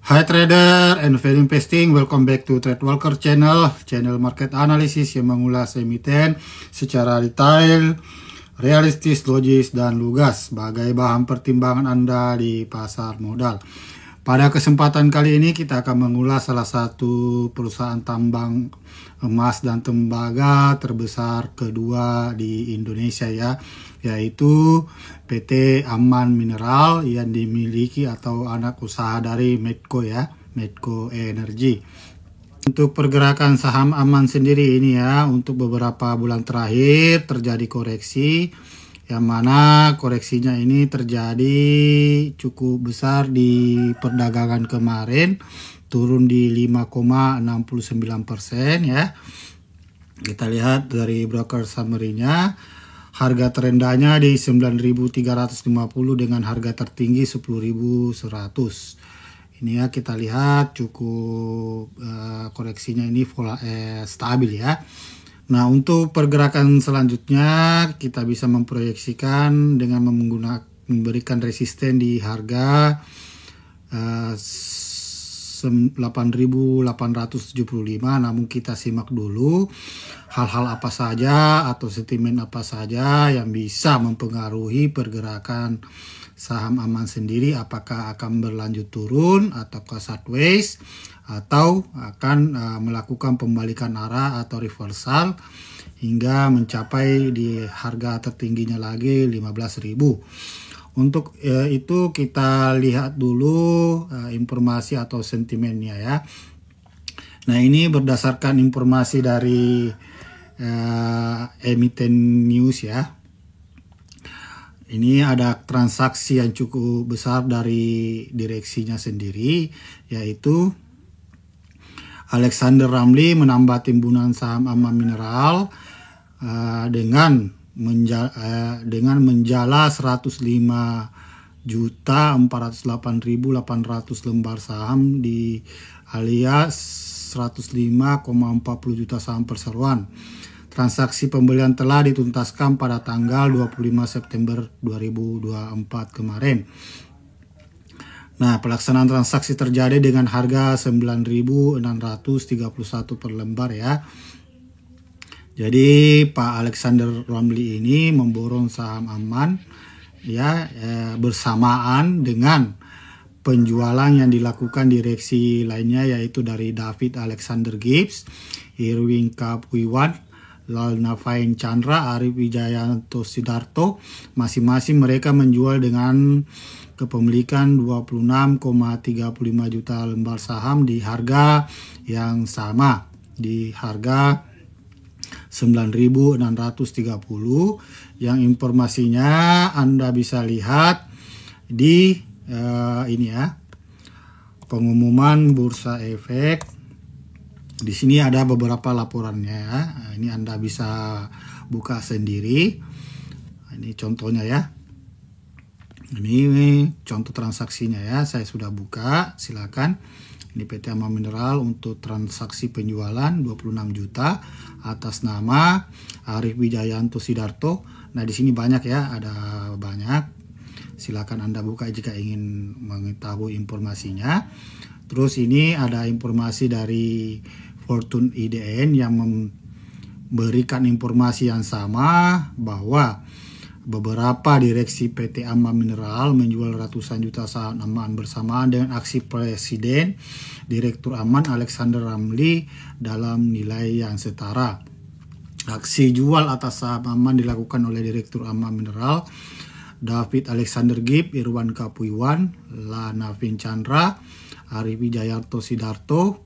Hai trader and value investing, welcome back to Trade Walker channel market analysis yang mengulas emiten secara detail, realistis, logis, dan lugas sebagai bahan pertimbangan Anda di pasar modal. Pada kesempatan kali ini kita akan mengulas salah satu perusahaan tambang emas dan tembaga terbesar kedua di Indonesia yaitu PT Aman Mineral yang dimiliki atau anak usaha dari Medco Medco Energy. Untuk pergerakan saham Aman sendiri ini untuk beberapa bulan terakhir terjadi koreksi, yang mana koreksinya ini terjadi cukup besar di perdagangan kemarin, turun di 5,69% ya. Kita lihat dari broker summary-nya, harga terendahnya di 9.350 dengan harga tertinggi 10.100. Ini kita lihat cukup koreksinya ini stabil ya. Nah, untuk pergerakan selanjutnya kita bisa memproyeksikan dengan memberikan resisten di harga 8.875. Namun kita simak dulu hal-hal apa saja atau sentimen apa saja yang bisa mempengaruhi pergerakan saham Aman sendiri, apakah akan berlanjut turun ataukah sideways atau akan melakukan pembalikan arah atau reversal hingga mencapai di harga tertingginya lagi 15.000. Untuk itu kita lihat dulu informasi atau sentimennya ya. Nah, ini berdasarkan informasi dari emiten news ya. Ini ada transaksi yang cukup besar dari direksinya sendiri, yaitu Alexander Ramli menambah timbunan saham Aman Mineral dengan menjala 105.408.800 lembar saham di alias 105,40 juta saham perseroan. Transaksi pembelian telah dituntaskan pada tanggal 25 September 2024 kemarin. Nah, pelaksanaan transaksi terjadi dengan harga 9.631 per lembar ya. Jadi Pak Alexander Ramli ini memborong saham Aman bersamaan dengan penjualan yang dilakukan direksi lainnya, yaitu dari David Alexander Gibbs, Irwin Kapuiwan, Lalnavain Chandra, Arif Wijayanto Sidarto. Masing-masing mereka menjual dengan kepemilikan 26,35 juta lembar saham di harga yang sama, di harga 9.630, yang informasinya Anda bisa lihat di pengumuman Bursa Efek. Di sini ada beberapa laporannya ya. Ini Anda bisa buka sendiri. Ini contohnya ya. Ini contoh transaksinya ya. Saya sudah buka, silakan. Ini PT Aman Mineral untuk transaksi penjualan 26 juta atas nama Arif Wijayanto Sidarto. Nah, di sini banyak ya, ada banyak. Silakan Anda buka jika ingin mengetahui informasinya. Terus ini ada informasi dari Fortune IDN yang memberikan informasi yang sama bahwa beberapa direksi PT Aman Mineral menjual ratusan juta saham Aman bersamaan dengan aksi Presiden Direktur Aman Alexander Ramli dalam nilai yang setara. Aksi jual atas saham Aman dilakukan oleh Direktur Aman Mineral David Alexander Gibbs, Irwan Kapuiwan, Lalnavain Chandra, Arif Wijayanto Sidarto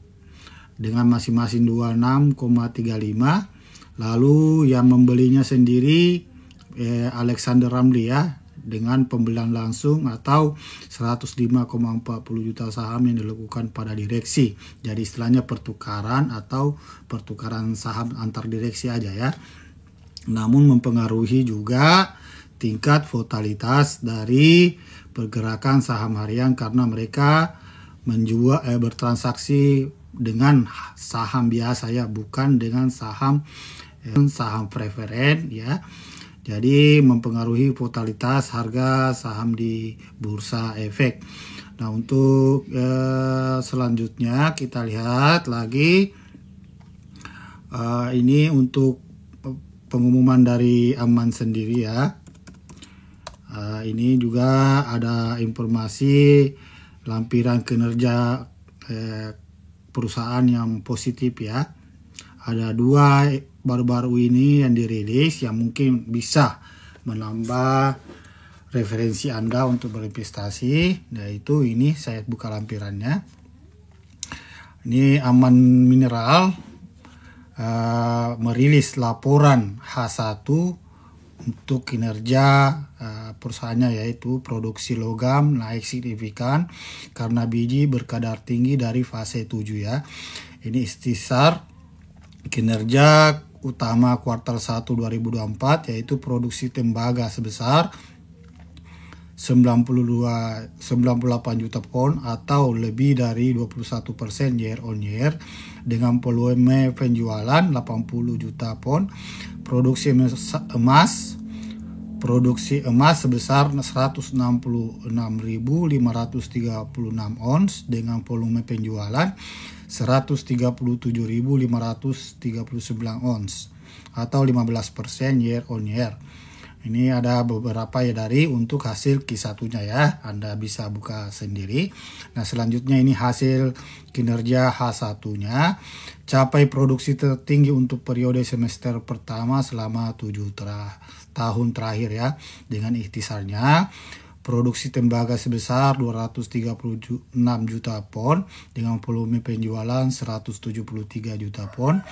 dengan masing-masing 26,35. Lalu yang membelinya sendiri Alexander Ramli ya, dengan pembelian langsung atau 105,40 juta saham yang dilakukan pada direksi. Jadi istilahnya pertukaran atau pertukaran saham antar direksi aja ya. Namun mempengaruhi juga tingkat volatilitas dari pergerakan saham harian karena mereka menjual bertransaksi dengan saham biasa ya, bukan dengan saham preferen ya. Jadi mempengaruhi volatilitas harga saham di Bursa Efek. Nah, untuk selanjutnya kita lihat lagi ini untuk pengumuman dari Aman sendiri ya. Ini juga ada informasi lampiran kinerja perusahaan yang positif ya. Ada 2 baru-baru ini yang dirilis yang mungkin bisa menambah referensi Anda untuk berinvestasi. Yaitu ini saya buka lampirannya. Ini Aman Mineral merilis laporan H1 untuk kinerja perusahaannya, yaitu produksi logam naik signifikan karena biji berkadar tinggi dari fase 7 ya. Ini istisar kinerja utama kuartal 1 2024, yaitu produksi tembaga sebesar 98 juta pon atau lebih dari 21% year on year, dengan volume penjualan 80 juta pon. Produksi emas sebesar 166.536 ons dengan volume penjualan 137.539 ons atau 15% year on year. Ini ada beberapa ya dari untuk hasil Q1-nya ya. Anda bisa buka sendiri. Nah, selanjutnya ini hasil kinerja H1-nya. Capai produksi tertinggi untuk periode semester pertama selama 7 tahun terakhir ya. Dengan ikhtisarnya produksi tembaga sebesar 236 juta pon dengan volume penjualan 173 juta pon.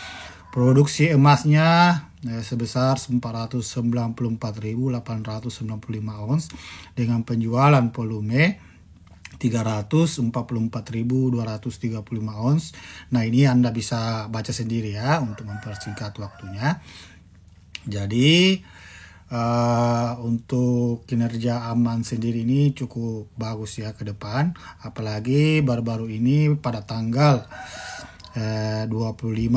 Produksi emasnya sebesar 494.895 ons dengan penjualan volume 344.235 ons. Nah, ini Anda bisa baca sendiri ya untuk mempersingkat waktunya. Jadi untuk kinerja Aman sendiri ini cukup bagus ya ke depan. Apalagi baru-baru ini pada tanggal 25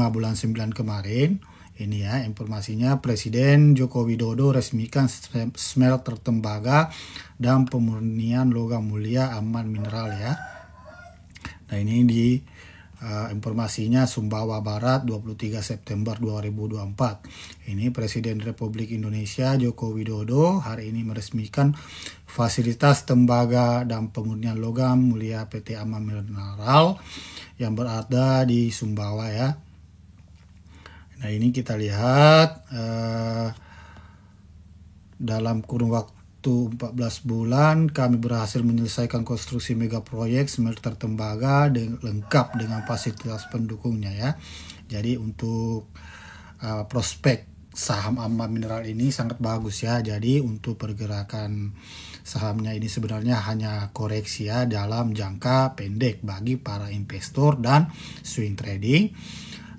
bulan 9 kemarin, ini ya informasinya, Presiden Joko Widodo resmikan smelter tembaga dan pemurnian logam mulia Aman Mineral ya. Nah, ini di informasinya Sumbawa Barat 23 September 2024. Ini Presiden Republik Indonesia Joko Widodo hari ini meresmikan fasilitas tembaga dan pemurnian logam mulia PT Aman Mineral yang berada di Sumbawa ya. Nah, ini kita lihat dalam kurun waktu 14 bulan kami berhasil menyelesaikan konstruksi mega proyek smelter tembaga lengkap dengan fasilitas pendukungnya ya. Jadi untuk prospek saham Aman Mineral ini sangat bagus ya. Jadi untuk pergerakan sahamnya ini sebenarnya hanya koreksi ya dalam jangka pendek bagi para investor dan swing trading.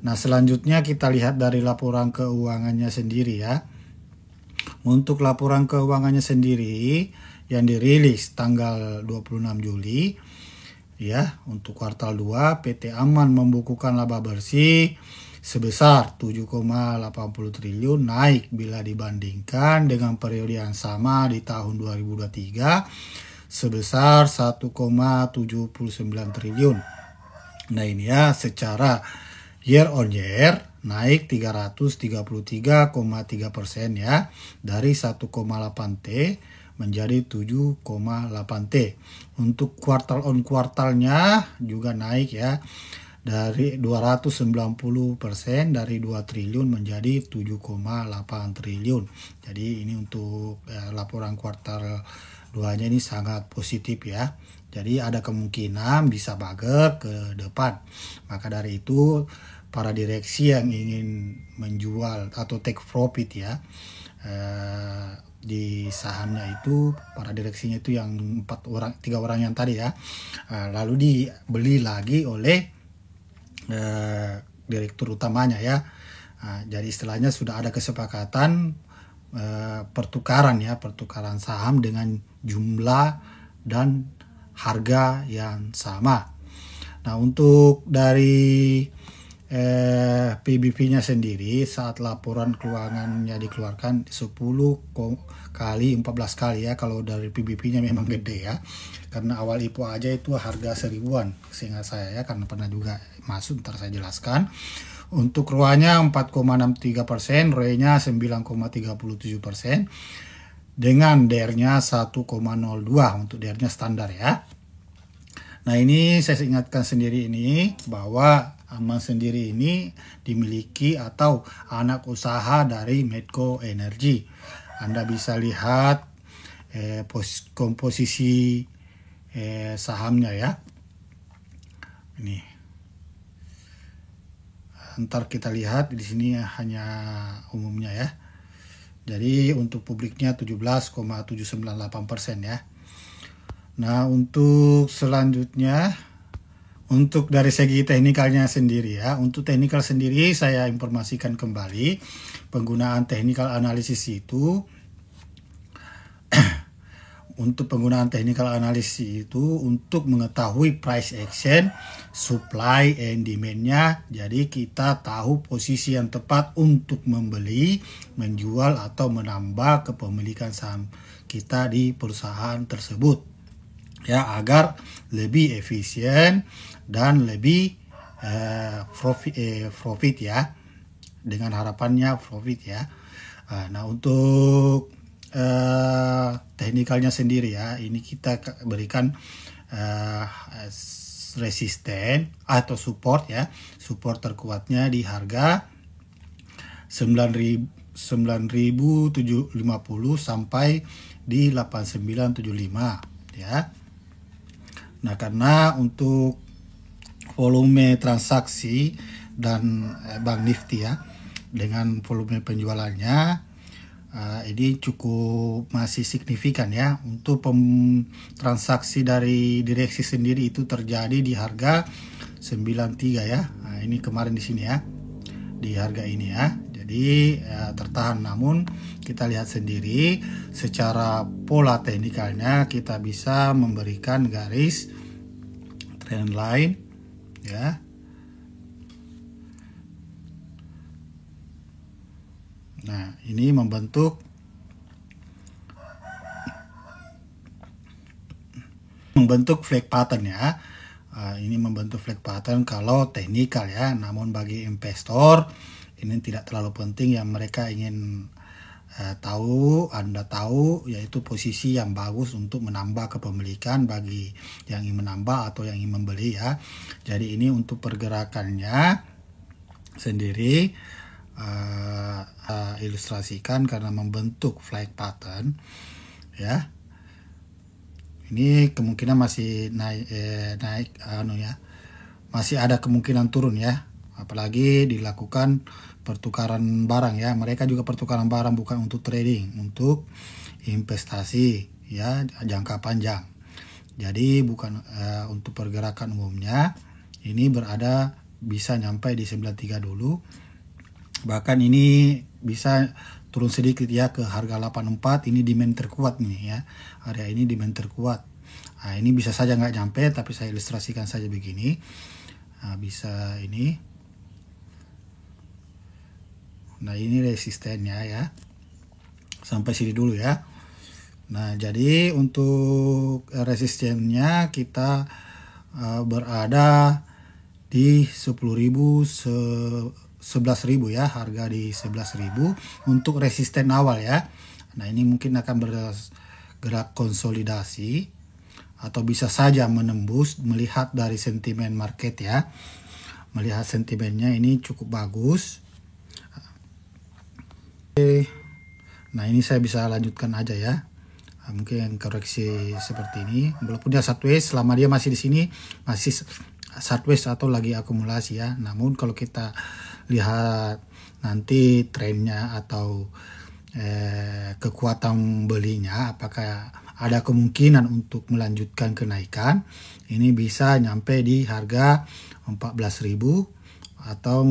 Nah, selanjutnya kita lihat dari laporan keuangannya sendiri ya. Untuk laporan keuangannya sendiri yang dirilis tanggal 26 Juli ya, untuk kuartal 2 PT Aman membukukan laba bersih sebesar 7,80 triliun, naik bila dibandingkan dengan periode yang sama di tahun 2023 sebesar 1,79 triliun. Nah, ini ya secara year on year naik 333,3% ya, dari 1,8 T menjadi 7,8 T. Untuk kuartal on kuartalnya juga naik ya, dari 290% dari 2 triliun menjadi 7,8 triliun. Jadi ini untuk laporan kuartal 2-nya ini sangat positif ya. Jadi ada kemungkinan bisa bager ke depan. Maka dari itu para direksi yang ingin menjual atau take profit ya di sahamnya itu, para direksinya itu yang 3 orang yang tadi ya, lalu dibeli lagi oleh direktur utamanya ya. Jadi istilahnya sudah ada kesepakatan pertukaran saham dengan jumlah dan harga yang sama. Nah, untuk dari PBV-nya sendiri saat laporan keuangannya dikeluarkan 10 kali 14 kali ya, kalau dari PBV-nya memang gede ya, karena awal IPO aja itu harga 1000-an seingat saya ya, karena pernah juga masuk, ntar saya jelaskan. Untuk ROA-nya 4,63%, ROE-nya 9,37%, dengan DR-nya 1,02 untuk DR-nya standar ya. Nah ini saya ingatkan sendiri ini bahwa Aman sendiri ini dimiliki atau anak usaha dari Medco Energy. Anda bisa lihat komposisi sahamnya ya. Ini. Ntar kita lihat di sini hanya umumnya ya. Jadi untuk publiknya 17,798% ya. Nah untuk selanjutnya, untuk dari segi teknikalnya sendiri ya, untuk teknikal sendiri saya informasikan kembali penggunaan technical analysis itu. Untuk penggunaan technical analysis itu untuk mengetahui price action, supply and demand-nya. Jadi kita tahu posisi yang tepat untuk membeli, menjual atau menambah kepemilikan saham kita di perusahaan tersebut. Ya, agar lebih efisien dan lebih profit ya, dengan harapannya profit ya. Nah untuk teknikalnya sendiri ya, ini kita berikan resisten atau support ya, support terkuatnya di harga 9.750 sampai di 8.975 ya. Nah karena untuk volume transaksi dan Bank Nifty ya, dengan volume penjualannya ini cukup masih signifikan ya. Untuk transaksi dari direksi sendiri itu terjadi di harga 93 ya. Nah, ini kemarin di sini ya, di harga ini ya. Jadi tertahan, namun kita lihat sendiri secara pola teknikalnya kita bisa memberikan garis trend line ya. Nah ini membentuk flag pattern ya. Ini membentuk flag pattern kalau teknikal ya, namun bagi investor ini tidak terlalu penting. Yang mereka ingin Anda tahu yaitu posisi yang bagus untuk menambah kepemilikan bagi yang ingin menambah atau yang ingin membeli ya. Jadi ini untuk pergerakannya sendiri ilustrasikan karena membentuk flag pattern ya. Ini kemungkinan masih naik ya, masih ada kemungkinan turun ya, apalagi dilakukan pertukaran barang ya. Mereka juga pertukaran barang bukan untuk trading, untuk investasi ya, jangka panjang. Jadi bukan untuk pergerakan umumnya. Ini berada bisa nyampe di 93 dulu. Bahkan ini bisa turun sedikit ya ke harga 84. Ini demand terkuat nih ya, area ini demand terkuat. Nah ini bisa saja nggak nyampe, tapi saya ilustrasikan saja begini. Nah, bisa ini. Nah ini resistennya ya, sampai sini dulu ya. Nah jadi untuk resistennya kita berada di 11.000 ya, harga di 11.000 untuk resisten awal ya. Nah ini mungkin akan bergerak konsolidasi atau bisa saja menembus, melihat dari sentimen market ya. Melihat sentimennya ini cukup bagus. Nah ini saya bisa lanjutkan aja ya. Mungkin koreksi seperti ini, walaupun dia sideways, selama dia masih di sini masih sideways atau lagi akumulasi ya. Namun kalau kita lihat nanti trennya atau kekuatan belinya, apakah ada kemungkinan untuk melanjutkan kenaikan, ini bisa nyampe di harga 14.000 atau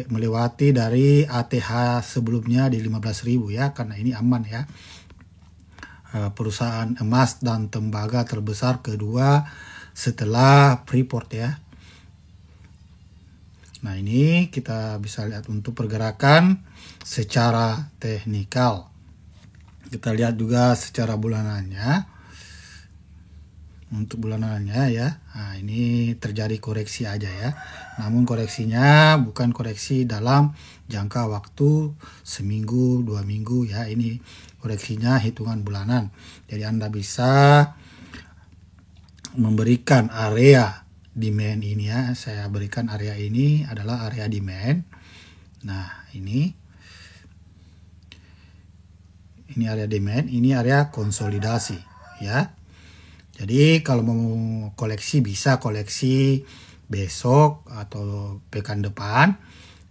melewati dari ATH sebelumnya di 15.000 ya, karena ini aman ya. Perusahaan emas dan tembaga terbesar kedua setelah Freeport ya. Nah, ini kita bisa lihat untuk pergerakan secara teknikal. Kita lihat juga secara bulanannya. Untuk bulanannya ya, nah ini terjadi koreksi aja ya. Namun koreksinya bukan koreksi dalam jangka waktu seminggu, 2 minggu ya. Ini koreksinya hitungan bulanan. Jadi Anda bisa memberikan area demand ini ya. Saya berikan area ini adalah area demand. Nah, ini area demand, ini area konsolidasi ya. Jadi kalau mau koleksi bisa koleksi besok atau pekan depan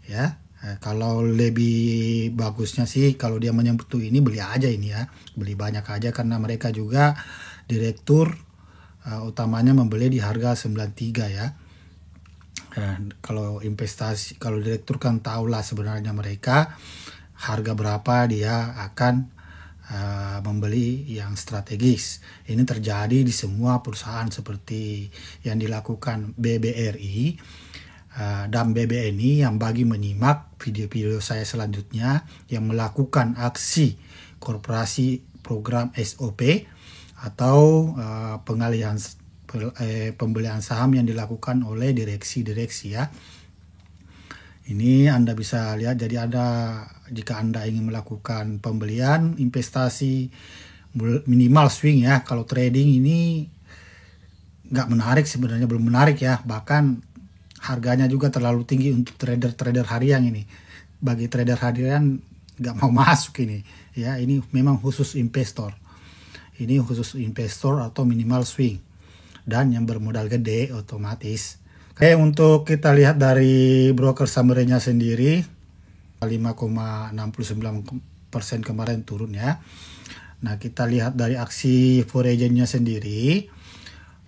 ya. Kalau lebih bagusnya sih kalau dia menyentuh ini beli aja ini ya. Beli banyak aja karena mereka juga direktur utamanya membeli di harga 93 ya. Kalau investasi, kalau direktur kan tahulah sebenarnya mereka harga berapa dia akan membeli yang strategis. Ini terjadi di semua perusahaan seperti yang dilakukan BBRI dan BBNI. Yang bagi menyimak video-video saya selanjutnya yang melakukan aksi korporasi program SOP atau pengalihan pembelian saham yang dilakukan oleh direksi-direksi ya. Ini Anda bisa lihat, jadi jika Anda ingin melakukan pembelian investasi minimal swing ya. Kalau trading ini nggak menarik, sebenarnya belum menarik ya. Bahkan harganya juga terlalu tinggi untuk trader harian ini. Bagi trader harian nggak mau masuk ini ya. Ini memang khusus investor. Ini khusus investor atau minimal swing. Dan yang bermodal gede otomatis. Oke, untuk kita lihat dari broker summary-nya sendiri 5,69% kemarin turun ya. Nah, kita lihat dari aksi foreign-nya sendiri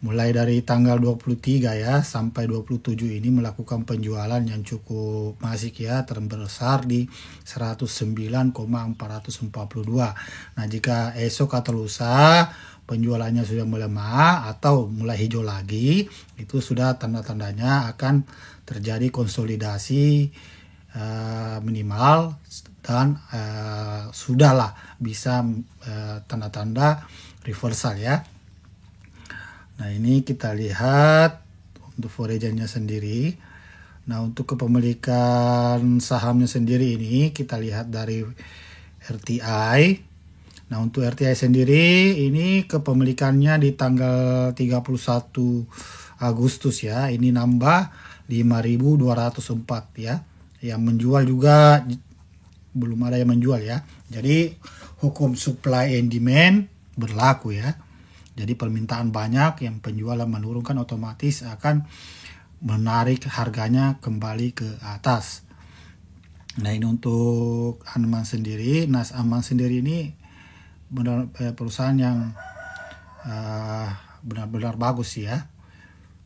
mulai dari tanggal 23 ya sampai 27 ini melakukan penjualan yang cukup masif ya, terbesar di 109,442. Nah, jika esok atau lusa penjualannya sudah melemah atau mulai hijau lagi, itu sudah tanda-tandanya akan terjadi konsolidasi minimal dan sudahlah bisa tanda-tanda reversal ya. Nah, ini kita lihat untuk foreign-nya sendiri. Nah, untuk kepemilikan sahamnya sendiri ini kita lihat dari RTI. Nah, untuk RTI sendiri ini kepemilikannya di tanggal 31 Agustus ya. Ini nambah 5.204 ya. Yang menjual juga belum ada yang menjual ya. Jadi hukum supply and demand berlaku ya. Jadi permintaan banyak, yang penjualan menurunkan, otomatis akan menarik harganya kembali ke atas. Nah, ini untuk Anman sendiri. Nah, Anman sendiri ini benar perusahaan yang benar-benar bagus ya.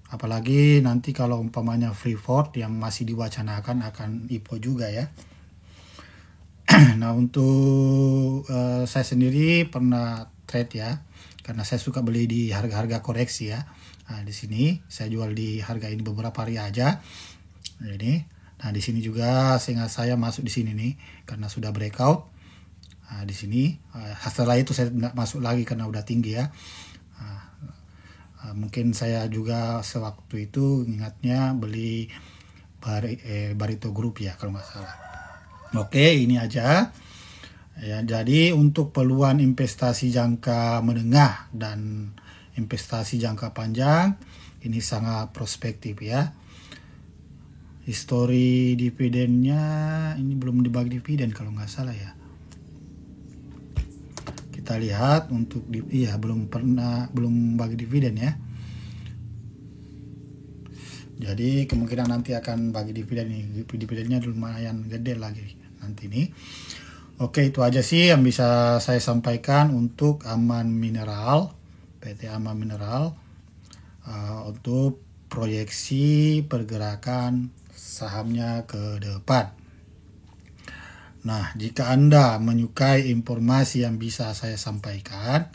Apalagi nanti kalau umpamanya Freeport yang masih diwacanakan akan IPO juga ya. Nah, untuk saya sendiri pernah trade ya, karena saya suka beli di harga-harga koreksi ya. Nah, di sini saya jual di harga ini beberapa hari aja. Nah, ini. Nah, di sini juga sehingga saya masuk di sini nih karena sudah breakout. Nah, di sini setelah itu saya tidak masuk lagi karena udah tinggi ya. Mungkin saya juga sewaktu itu ingatnya beli Barito Group ya kalau nggak salah. Oke, ini aja ya. Jadi untuk peluang investasi jangka menengah dan investasi jangka panjang ini sangat prospektif ya. Histori dividennya ini belum dibagi dividen kalau nggak salah ya. Kita lihat untuk belum bagi dividen ya. Jadi kemungkinan nanti akan bagi dividen nih. Dividennya lumayan gede lagi nanti nih. Oke, itu aja sih yang bisa saya sampaikan untuk Aman Mineral, PT Aman Mineral, untuk proyeksi pergerakan sahamnya ke depan. Nah, jika Anda menyukai informasi yang bisa saya sampaikan,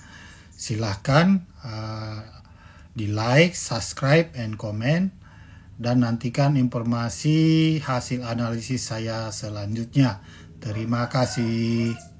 silahkan di like, subscribe, and comment. dan nantikan informasi hasil analisis saya selanjutnya. Terima kasih.